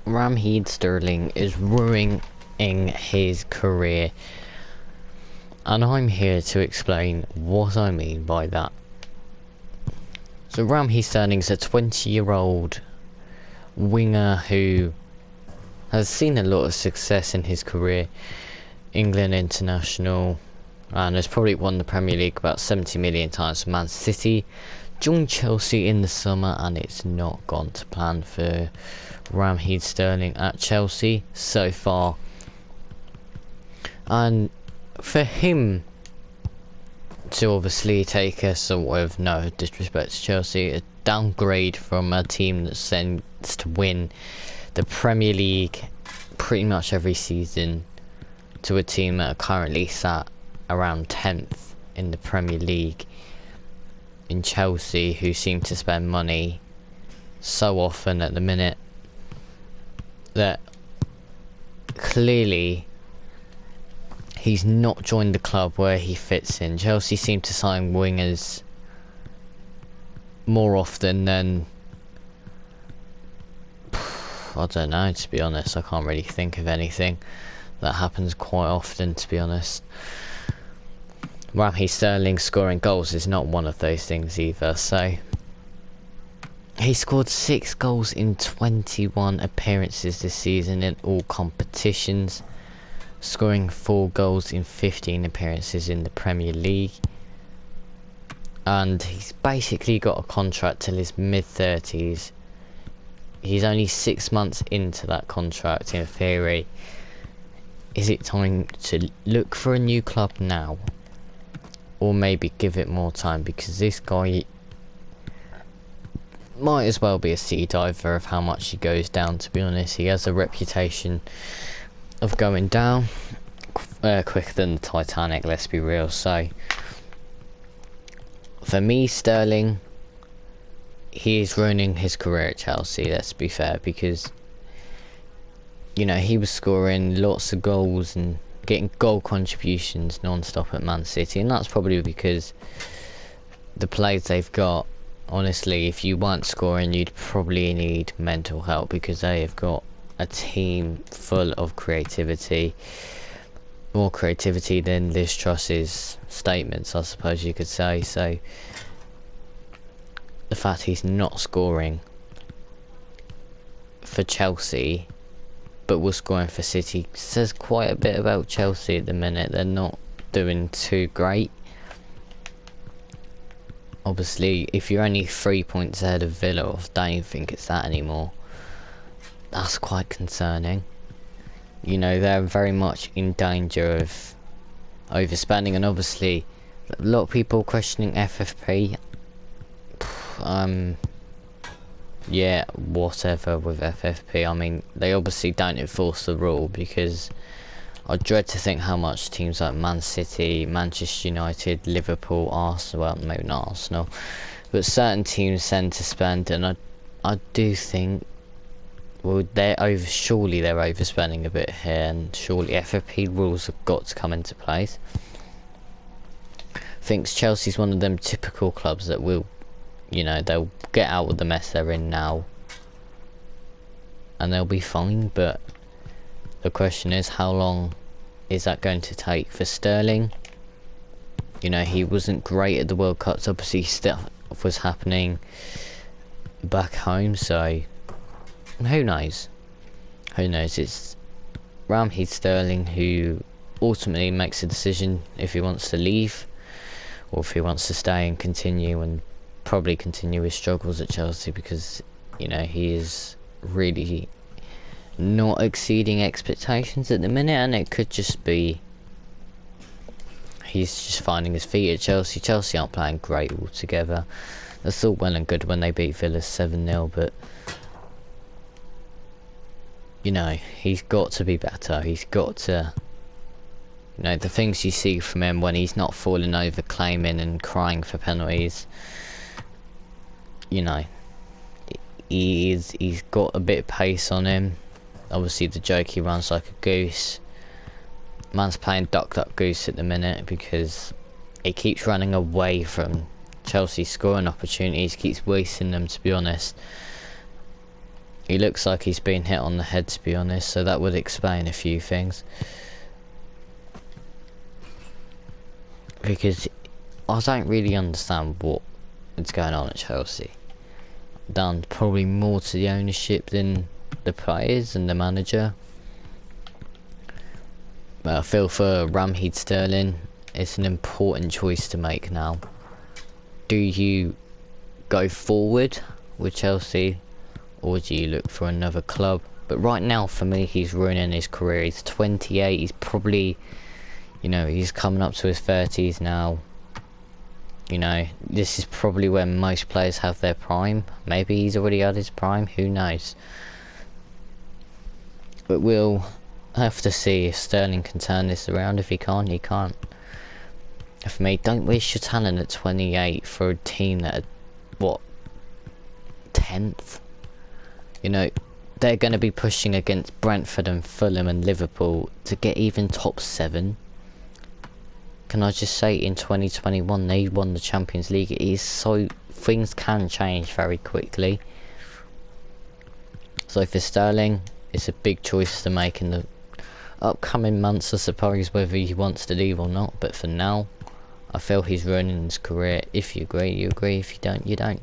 Raheem Sterling is ruining his career, and I'm here to explain what I mean by that. So Raheem Sterling's a 20-year-old winger who has seen a lot of success in his career. England international, and has probably won the Premier League about 70 million times for Man City. Joined Chelsea in the summer, and it's not gone to plan for Raheem Sterling at Chelsea so far. And for him to obviously take a sort of, no disrespect to Chelsea, a downgrade from a team that sends to win the Premier League pretty much every season to a team that are currently sat around 10th in the Premier League in Chelsea, who seem to spend money so often at the minute that clearly he's not joined the club where he fits in. Chelsea seem to sign wingers more often than, I don't know, to be honest. I can't really think of anything that happens quite often, to be honest. Raheem Sterling scoring goals is not one of those things either. So he scored 6 goals in 21 appearances this season in all competitions, scoring 4 goals in 15 appearances in the Premier League. And he's basically got a contract till his mid-30s. He's only 6 months into that contract in theory. Is it time to look for a new club now? Or maybe give it more time, because this guy might as well be a sea diver of how much he goes down, to be honest. He has a reputation of going down quicker than the Titanic, let's be real. So for me, Sterling, he is ruining his career at Chelsea, let's be fair, because, you know, he was scoring lots of goals and getting goal contributions non-stop at Man City, and that's probably because the players they've got, honestly, if you weren't scoring, you'd probably need mental help, because they have got a team full of creativity, more creativity than Liz Truss's statements, I suppose you could say. So the fact he's not scoring for Chelsea but was scoring for City says quite a bit about Chelsea at the minute. They're not doing too great. Obviously, if you're only 3 points ahead of Villa, I don't think it's that anymore. That's quite concerning. You know, they're very much in danger of overspending, and obviously a lot of people questioning FFP. Yeah, whatever with FFP. I mean, they obviously don't enforce the rule, because I dread to think how much teams like Man City, Manchester United, Liverpool, Arsenal, well, maybe not Arsenal, but certain teams tend to spend, and I do think, well, surely they're overspending a bit here, and surely FFP rules have got to come into place. I think Chelsea's one of them typical clubs that will, you know, they'll get out of the mess they're in now and they'll be fine, but the question is, how long is that going to take for Sterling? You know, he wasn't great at the World Cups, obviously stuff was happening back home, so who knows? Who knows? It's Raheem Sterling who ultimately makes a decision if he wants to leave or if he wants to stay and continue, and probably continue his struggles at Chelsea, because, you know, he is really not exceeding expectations at the minute, and it could just be he's just finding his feet at Chelsea. Chelsea aren't playing great altogether. That's all well and good when they beat Villa 7-0, but, you know, he's got to be better. He's got to, you know, the things you see from him when he's not falling over, claiming and crying for penalties, you know, he's got a bit of pace on him. Obviously the joke, he runs like a goose. Man's playing duck duck goose at the minute, because he keeps running away from Chelsea scoring opportunities, keeps wasting them, to be honest. He looks like he's been hit on the head, to be honest, so that would explain a few things. Because I don't really understand what is going on at Chelsea. Down probably more to the ownership than the players and the manager. But I feel for Raheem Sterling, it's an important choice to make now. Do you go forward with Chelsea, or do you look for another club? But right now, for me, he's ruining his career. He's 28, he's probably, you know, he's coming up to his 30s now. You know, this is probably when most players have their prime. Maybe he's already had his prime, who knows. But we'll have to see if Sterling can turn this around. If he can't, he can't. For me, don't waste your talent at 28 for a team that, what, 10th? You know, they're going to be pushing against Brentford and Fulham and Liverpool to get even top 7. Can I just say, in 2021 they won the Champions League. It is so, things can change very quickly. So for Sterling, it's a big choice to make in the upcoming months, I suppose, whether he wants to leave or not. But for now, I feel he's ruining his career. If you agree, you agree. If you don't, you don't.